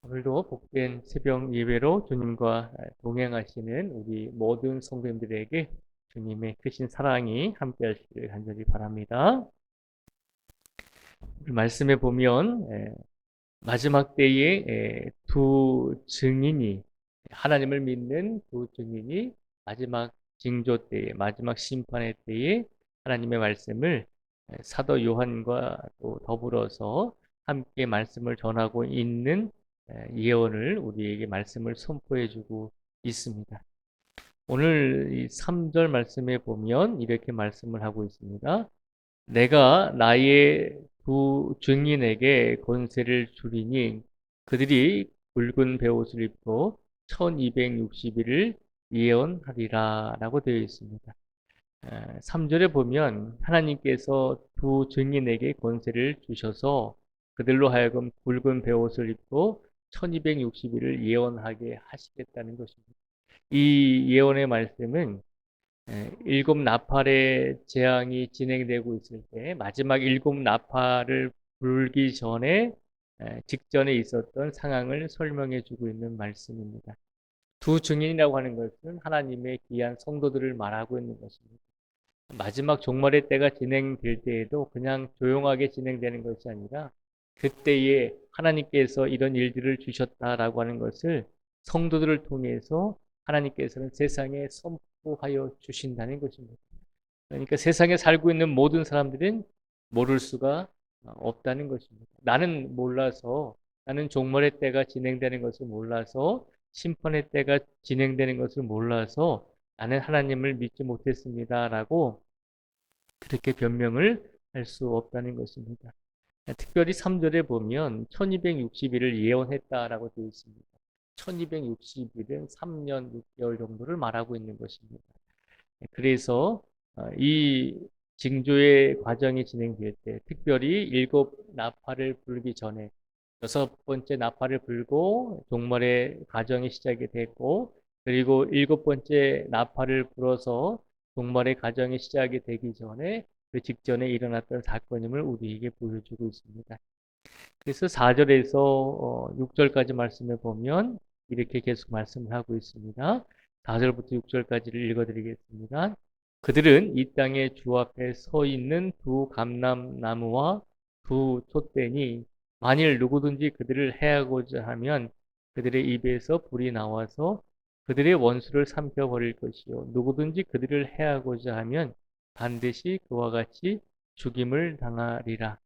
오늘도 복된 새벽 예배로 주님과 동행하시는 우리 모든 성도님들에게 주님의 크신 사랑이 함께하시길 간절히 바랍니다. 말씀에 보면 마지막 때에 두 증인이 하나님을 믿는 두 증인이 마지막 징조 때에 마지막 심판의 때에 하나님의 말씀을 사도 요한과 또 더불어서 함께 말씀을 전하고 있는 예언을 우리에게 말씀을 선포해 주고 있습니다. 오늘 이 3절 말씀에 보면 이렇게 말씀을 하고 있습니다. 내가 나의 두 증인에게 권세를 주리니 그들이 붉은 베옷을 입고 1260일을 예언하리라 라고 되어 있습니다. 3절에 보면 하나님께서 두 증인에게 권세를 주셔서 그들로 하여금 붉은 베옷을 입고 1260일을 예언하게 하시겠다는 것입니다. 이 예언의 말씀은 일곱 나팔의 재앙이 진행되고 있을 때 마지막 일곱 나팔을 불기 전에 직전에 있었던 상황을 설명해 주고 있는 말씀입니다. 두 증인이라고 하는 것은 하나님의 귀한 성도들을 말하고 있는 것입니다. 마지막 종말의 때가 진행될 때에도 그냥 조용하게 진행되는 것이 아니라 그때에 하나님께서 이런 일들을 주셨다라고 하는 것을 성도들을 통해서 하나님께서는 세상에 선포하여 주신다는 것입니다. 그러니까 세상에 살고 있는 모든 사람들은 모를 수가 없다는 것입니다. 나는 몰라서, 나는 종말의 때가 진행되는 것을 몰라서, 심판의 때가 진행되는 것을 몰라서 나는 하나님을 믿지 못했습니다라고 그렇게 변명을 할 수 없다는 것입니다. 특별히 3절에 보면 1260일을 예언했다라고 되어 있습니다. 1260일은 3년 6개월 정도를 말하고 있는 것입니다. 그래서 이 징조의 과정이 진행될 때 특별히 일곱 나팔을 불기 전에 여섯 번째 나팔을 불고 종말의 과정이 시작이 됐고 그리고 일곱 번째 나팔을 불어서 종말의 과정이 시작이 되기 전에 그 직전에 일어났던 사건임을 우리에게 보여주고 있습니다. 그래서 4절에서 6절까지 말씀을 보면 이렇게 계속 말씀을 하고 있습니다. 4절부터 6절까지를 읽어드리겠습니다. 그들은 이 땅에 주 앞에 서 있는 두 감람나무와 두 촛대니 만일 누구든지 그들을 해하고자 하면 그들의 입에서 불이 나와서 그들의 원수를 삼켜버릴 것이요 누구든지 그들을 해하고자 하면 반드시 그와 같이 죽임을 당하리라.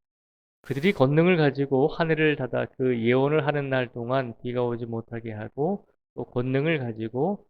그들이 권능을 가지고 하늘을 닫아 그 예언을 하는 날 동안 비가 오지 못하게 하고 또 권능을 가지고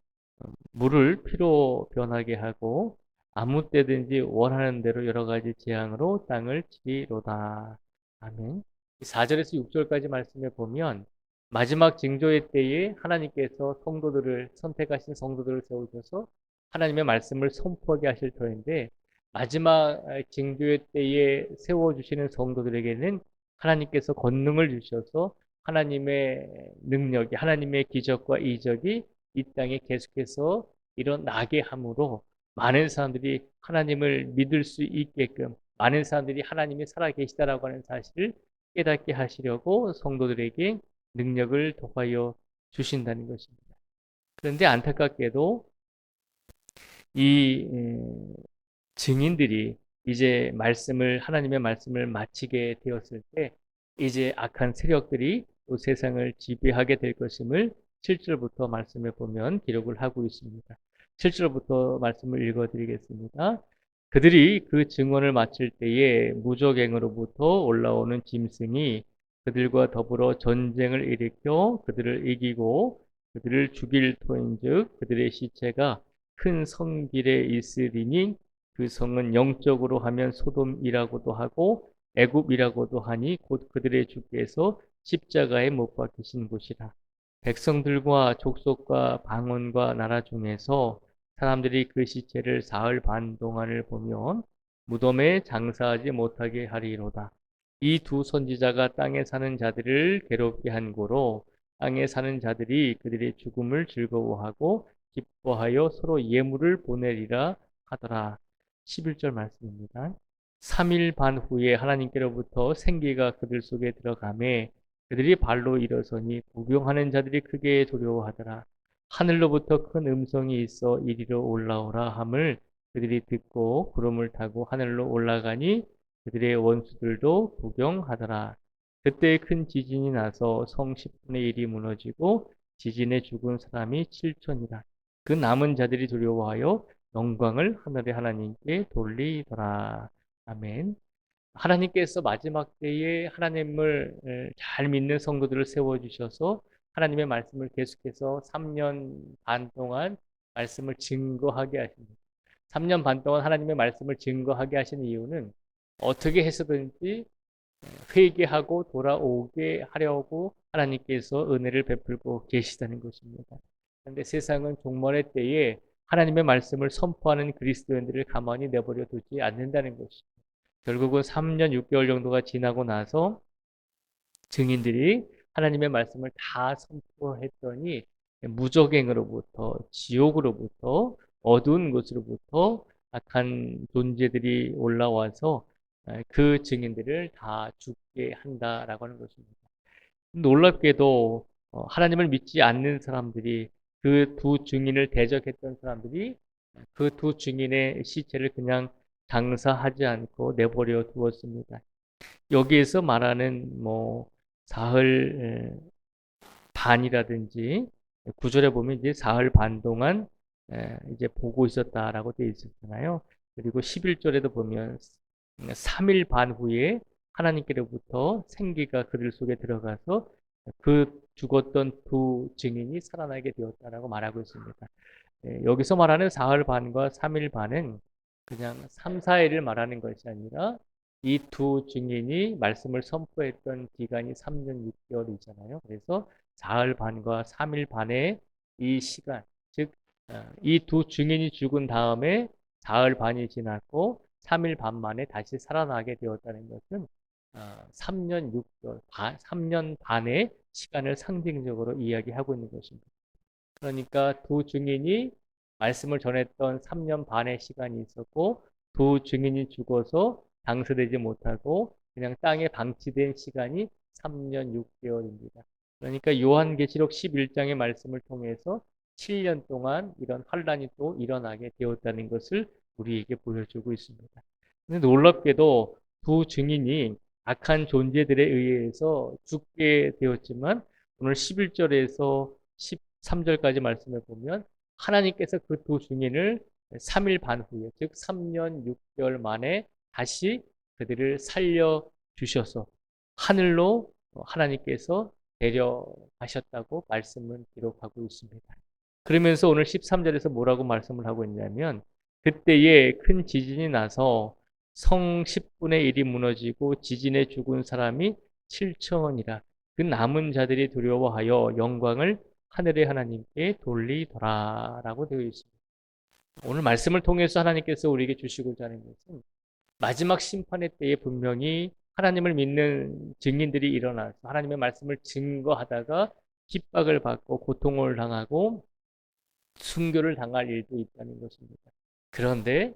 물을 피로 변하게 하고 아무 때든지 원하는 대로 여러 가지 재앙으로 땅을 치리로다. 아멘. 4절에서 6절까지 말씀해 보면 마지막 징조의 때에 하나님께서 성도들을 선택하신 성도들을 세우셔서 하나님의 말씀을 선포하게 하실 터인데 마지막 징조의 때에 세워주시는 성도들에게는 하나님께서 권능을 주셔서 하나님의 능력이 하나님의 기적과 이적이 이 땅에 계속해서 일어나게 함으로 많은 사람들이 하나님을 믿을 수 있게끔 많은 사람들이 하나님이 살아계시다라고 하는 사실을 깨닫게 하시려고 성도들에게 능력을 더하여 주신다는 것입니다. 그런데 안타깝게도 이 증인들이 이제 하나님의 말씀을 마치게 되었을 때 이제 악한 세력들이 또 세상을 지배하게 될 것임을 7절부터 말씀을 보면 기록을 하고 있습니다. 7절부터 말씀을 읽어드리겠습니다. 그들이 그 증언을 마칠 때에 무적행으로부터 올라오는 짐승이 그들과 더불어 전쟁을 일으켜 그들을 이기고 그들을 죽일 터인즉 그들의 시체가 큰 성길에 있으리니 그 성은 영적으로 하면 소돔이라고도 하고 애굽이라고도 하니 곧 그들의 주께서 십자가에 못 박히신 곳이라. 백성들과 족속과 방언과 나라 중에서 사람들이 그 시체를 사흘 반 동안을 보면 무덤에 장사하지 못하게 하리로다. 이 두 선지자가 땅에 사는 자들을 괴롭게 한 고로 땅에 사는 자들이 그들의 죽음을 즐거워하고 기뻐하여 서로 예물을 보내리라 하더라. 11절 말씀입니다. 3일 반 후에 하나님께로부터 생기가 그들 속에 들어가매 그들이 발로 일어서니 구경하는 자들이 크게 두려워하더라. 하늘로부터 큰 음성이 있어 이리로 올라오라 함을 그들이 듣고 구름을 타고 하늘로 올라가니 그들의 원수들도 구경하더라. 그때 큰 지진이 나서 성 10분의 1이 무너지고 지진에 죽은 사람이 7천이라. 그 남은 자들이 두려워하여 영광을 하늘의 하나님께 돌리더라. 아멘. 하나님께서 마지막 때에 하나님을 잘 믿는 성도들을 세워주셔서 하나님의 말씀을 계속해서 3년 반 동안 말씀을 증거하게 하십니다. 3년 반 동안 하나님의 말씀을 증거하게 하신 이유는 어떻게 해서든지 회개하고 돌아오게 하려고 하나님께서 은혜를 베풀고 계시다는 것입니다. 그런데 세상은 종말의 때에 하나님의 말씀을 선포하는 그리스도인들을 가만히 내버려 두지 않는다는 것입니다. 결국은 3년 6개월 정도가 지나고 나서 증인들이 하나님의 말씀을 다 선포했더니 무적행으로부터 지옥으로부터 어두운 곳으로부터 악한 존재들이 올라와서 그 증인들을 다 죽게 한다라고 하는 것입니다. 놀랍게도 하나님을 믿지 않는 사람들이 그 두 증인을 대적했던 사람들이 그 두 증인의 시체를 그냥 장사하지 않고 내버려 두었습니다. 여기에서 말하는 사흘 반이라든지 구절에 보면 이제 사흘 반 동안 이제 보고 있었다라고 되어 있었잖아요. 그리고 11절에도 보면 3일 반 후에 하나님께로부터 생기가 그들 속에 들어가서 그 죽었던 두 증인이 살아나게 되었다라고 말하고 있습니다. 여기서 말하는 사흘 반과 3일 반은 그냥 3, 4일을 말하는 것이 아니라 이 두 증인이 말씀을 선포했던 기간이 3년 6개월이잖아요. 그래서 사흘 반과 3일 반의 이 시간, 즉 이 두 증인이 죽은 다음에 사흘 반이 지났고 3일 반 만에 다시 살아나게 되었다는 것은 3년 6개월, 3년 반의 시간을 상징적으로 이야기하고 있는 것입니다. 그러니까 두 증인이 말씀을 전했던 3년 반의 시간이 있었고 두 증인이 죽어서 장사되지 못하고 그냥 땅에 방치된 시간이 3년 6개월입니다. 그러니까 요한계시록 11장의 말씀을 통해서 7년 동안 이런 환란이 또 일어나게 되었다는 것을 우리에게 보여주고 있습니다. 근데 놀랍게도 두 증인이 악한 존재들에 의해서 죽게 되었지만 오늘 11절에서 13절까지 말씀을 보면 하나님께서 그 두 증인을 3일 반 후에 즉 3년 6개월 만에 다시 그들을 살려주셔서 하늘로 하나님께서 데려가셨다고 말씀을 기록하고 있습니다. 그러면서 오늘 13절에서 뭐라고 말씀을 하고 있냐면 그때에 큰 지진이 나서 성 10분의 1이 무너지고 지진에 죽은 사람이 7천이라. 그 남은 자들이 두려워하여 영광을 하늘의 하나님께 돌리더라 라고 되어 있습니다. 오늘 말씀을 통해서 하나님께서 우리에게 주시고자 하는 것은 마지막 심판의 때에 분명히 하나님을 믿는 증인들이 일어나서 하나님의 말씀을 증거하다가 핍박을 받고 고통을 당하고 순교를 당할 일도 있다는 것입니다. 그런데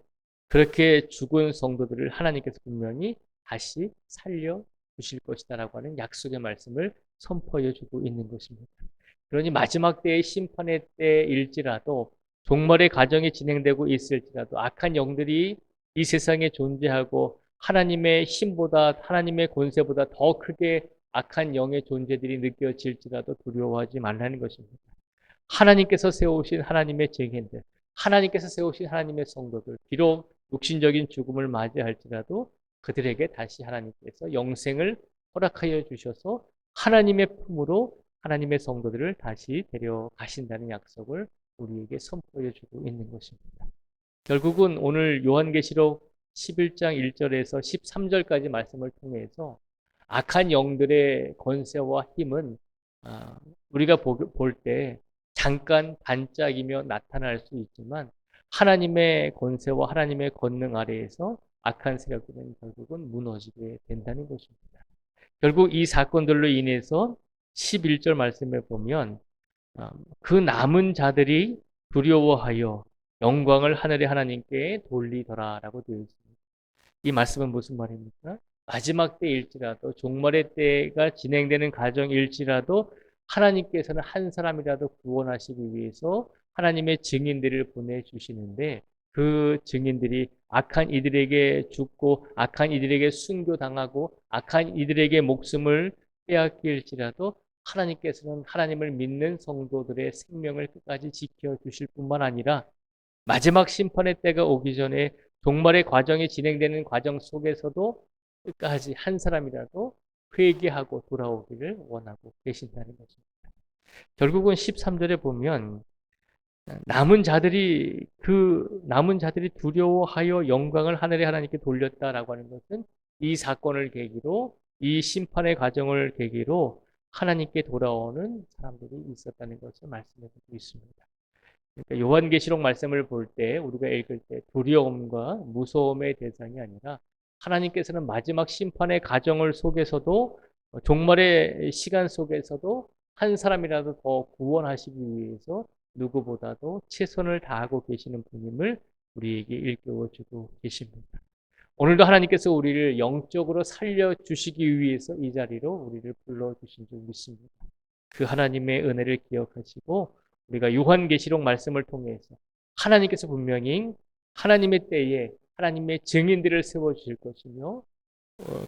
그렇게 죽은 성도들을 하나님께서 분명히 다시 살려주실 것이다라고 하는 약속의 말씀을 선포해 주고 있는 것입니다. 그러니 마지막 때의 심판의 때일지라도 종말의 과정이 진행되고 있을지라도 악한 영들이 이 세상에 존재하고 하나님의 힘보다 하나님의 권세보다 더 크게 악한 영의 존재들이 느껴질지라도 두려워하지 말라는 것입니다. 하나님께서 세우신 하나님의 증인들, 하나님께서 세우신 하나님의 성도들, 비록 육신적인 죽음을 맞이할지라도 그들에게 다시 하나님께서 영생을 허락하여 주셔서 하나님의 품으로 하나님의 성도들을 다시 데려가신다는 약속을 우리에게 선포해 주고 있는 것입니다. 결국은 오늘 요한계시록 11장 1절에서 13절까지 말씀을 통해서 악한 영들의 권세와 힘은 우리가 볼 때 잠깐 반짝이며 나타날 수 있지만 하나님의 권세와 하나님의 권능 아래에서 악한 세력들은 결국은 무너지게 된다는 것입니다. 결국 이 사건들로 인해서 11절 말씀에 보면 그 남은 자들이 두려워하여 영광을 하늘의 하나님께 돌리더라 라고 되어 있습니다. 이 말씀은 무슨 말입니까? 마지막 때일지라도 종말의 때가 진행되는 과정일지라도 하나님께서는 한 사람이라도 구원하시기 위해서 하나님의 증인들을 보내주시는데 그 증인들이 악한 이들에게 죽고 악한 이들에게 순교당하고 악한 이들에게 목숨을 빼앗길지라도 하나님께서는 하나님을 믿는 성도들의 생명을 끝까지 지켜주실 뿐만 아니라 마지막 심판의 때가 오기 전에 종말의 과정이 진행되는 과정 속에서도 끝까지 한 사람이라도 회개하고 돌아오기를 원하고 계신다는 것입니다. 결국은 13절에 보면 남은 자들이 두려워하여 영광을 하늘의 하나님께 돌렸다라고 하는 것은 이 사건을 계기로 이 심판의 과정을 계기로 하나님께 돌아오는 사람들이 있었다는 것을 말씀해 주고 있습니다. 그러니까 요한계시록 말씀을 볼 때 우리가 읽을 때 두려움과 무서움의 대상이 아니라 하나님께서는 마지막 심판의 과정을 속에서도 종말의 시간 속에서도 한 사람이라도 더 구원하시기 위해서 누구보다도 최선을 다하고 계시는 분임을 우리에게 일깨워 주고 계십니다. 오늘도 하나님께서 우리를 영적으로 살려주시기 위해서 이 자리로 우리를 불러주신 줄 믿습니다. 그 하나님의 은혜를 기억하시고 우리가 요한계시록 말씀을 통해서 하나님께서 분명히 하나님의 때에 하나님의 증인들을 세워주실 것이며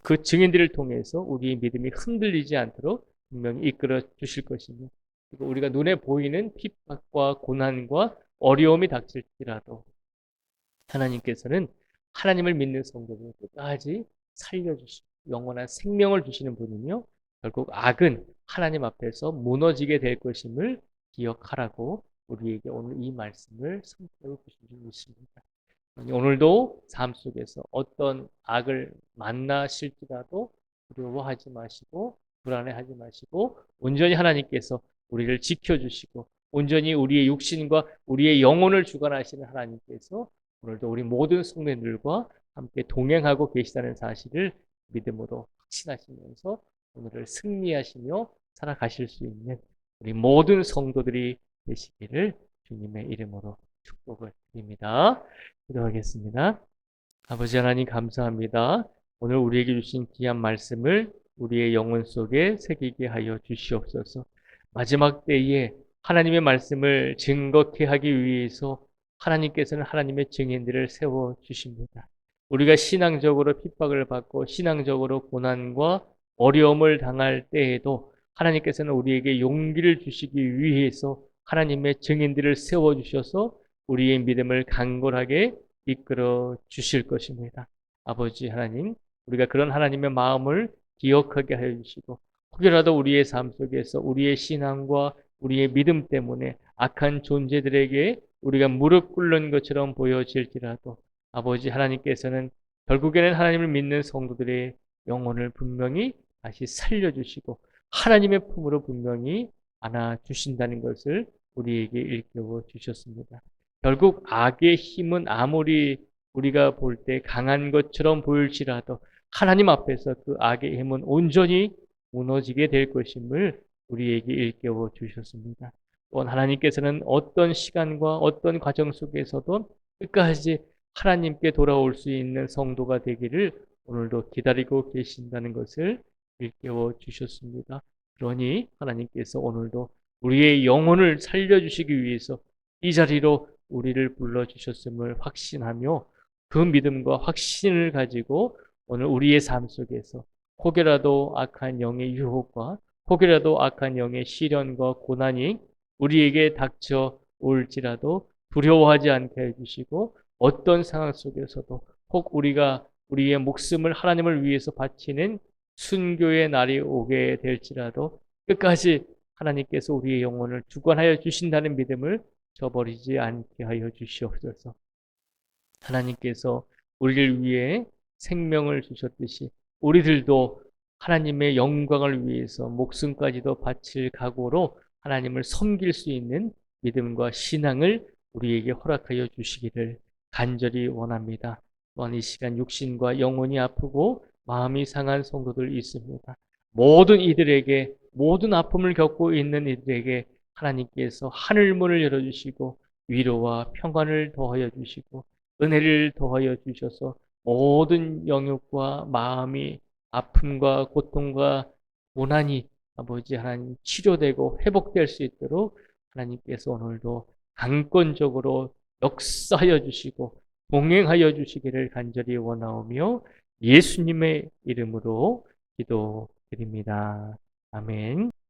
그 증인들을 통해서 우리의 믿음이 흔들리지 않도록 분명히 이끌어 주실 것이며 그리고 우리가 눈에 보이는 핍박과 고난과 어려움이 닥칠지라도 하나님께서는 하나님을 믿는 성도를 끝까지 살려주시고 영원한 생명을 주시는 분이며 결국 악은 하나님 앞에서 무너지게 될 것임을 기억하라고 우리에게 오늘 이 말씀을 선포해 주신 줄 믿습니다. 오늘도 삶 속에서 어떤 악을 만나실지라도 두려워하지 마시고 불안해하지 마시고 온전히 하나님께서 우리를 지켜주시고 온전히 우리의 육신과 우리의 영혼을 주관하시는 하나님께서 오늘도 우리 모든 성도들과 함께 동행하고 계시다는 사실을 믿음으로 확신하시면서 오늘을 승리하시며 살아가실 수 있는 우리 모든 성도들이 되시기를 주님의 이름으로 축복을 드립니다. 기도하겠습니다. 아버지 하나님 감사합니다. 오늘 우리에게 주신 귀한 말씀을 우리의 영혼 속에 새기게 하여 주시옵소서. 마지막 때에 하나님의 말씀을 증거케 하기 위해서 하나님께서는 하나님의 증인들을 세워주십니다. 우리가 신앙적으로 핍박을 받고 신앙적으로 고난과 어려움을 당할 때에도 하나님께서는 우리에게 용기를 주시기 위해서 하나님의 증인들을 세워주셔서 우리의 믿음을 강건하게 이끌어 주실 것입니다. 아버지 하나님, 우리가 그런 하나님의 마음을 기억하게 하여 주시고 혹여라도 우리의 삶 속에서 우리의 신앙과 우리의 믿음 때문에 악한 존재들에게 우리가 무릎 꿇는 것처럼 보여질지라도 아버지 하나님께서는 결국에는 하나님을 믿는 성도들의 영혼을 분명히 다시 살려주시고 하나님의 품으로 분명히 안아주신다는 것을 우리에게 일깨워 주셨습니다. 결국 악의 힘은 아무리 우리가 볼 때 강한 것처럼 보일지라도 하나님 앞에서 그 악의 힘은 온전히 무너지게 될 것임을 우리에게 일깨워 주셨습니다. 또한 하나님께서는 어떤 시간과 어떤 과정 속에서도 끝까지 하나님께 돌아올 수 있는 성도가 되기를 오늘도 기다리고 계신다는 것을 일깨워 주셨습니다. 그러니 하나님께서 오늘도 우리의 영혼을 살려주시기 위해서 이 자리로 우리를 불러주셨음을 확신하며 그 믿음과 확신을 가지고 오늘 우리의 삶 속에서 혹여라도 악한 영의 유혹과 혹여라도 악한 영의 시련과 고난이 우리에게 닥쳐 올지라도 두려워하지 않게 해주시고 어떤 상황 속에서도 혹 우리가 우리의 목숨을 하나님을 위해서 바치는 순교의 날이 오게 될지라도 끝까지 하나님께서 우리의 영혼을 주관하여 주신다는 믿음을 저버리지 않게 하여 주시옵소서. 하나님께서 우리를 위해 생명을 주셨듯이 우리들도 하나님의 영광을 위해서 목숨까지도 바칠 각오로 하나님을 섬길 수 있는 믿음과 신앙을 우리에게 허락하여 주시기를 간절히 원합니다. 또한 이 시간 육신과 영혼이 아프고 마음이 상한 성도들 있습니다. 모든 이들에게 모든 아픔을 겪고 있는 이들에게 하나님께서 하늘문을 열어주시고 위로와 평안을 더하여 주시고 은혜를 더하여 주셔서 모든 영역과 마음이 아픔과 고통과 고난이 아버지 하나님 치료되고 회복될 수 있도록 하나님께서 오늘도 강권적으로 역사하여 주시고 동행하여 주시기를 간절히 원하오며 예수님의 이름으로 기도드립니다. 아멘.